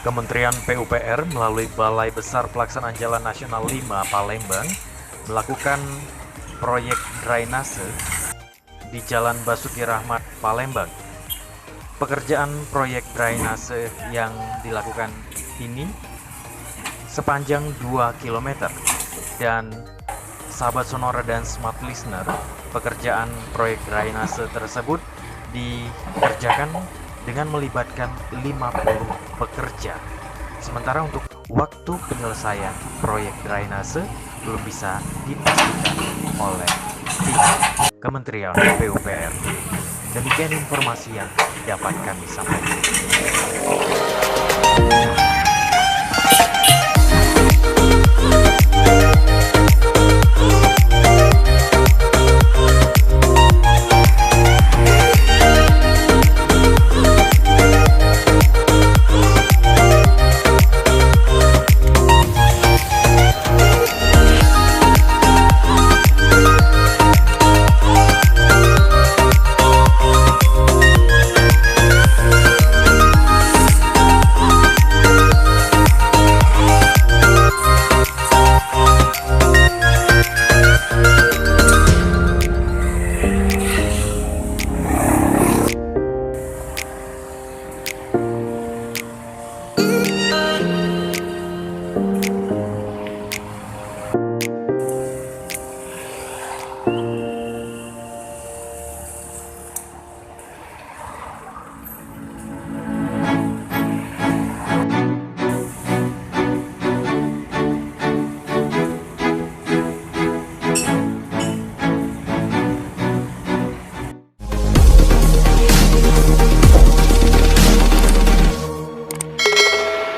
Kementerian PUPR melalui Balai Besar Pelaksanaan Jalan Nasional 5 Palembang melakukan proyek drainase di Jalan Basuki Rahmat, Palembang. Pekerjaan proyek drainase yang dilakukan ini sepanjang 2 km dan sahabat Sonora dan Smart Listener, pekerjaan proyek drainase tersebut dikerjakan dengan melibatkan 50 pekerja. Sementara untuk waktu penyelesaian proyek drainase belum bisa dipastikan oleh tim Kementerian PUPR. Demikian informasi yang dapat kami sampaikan.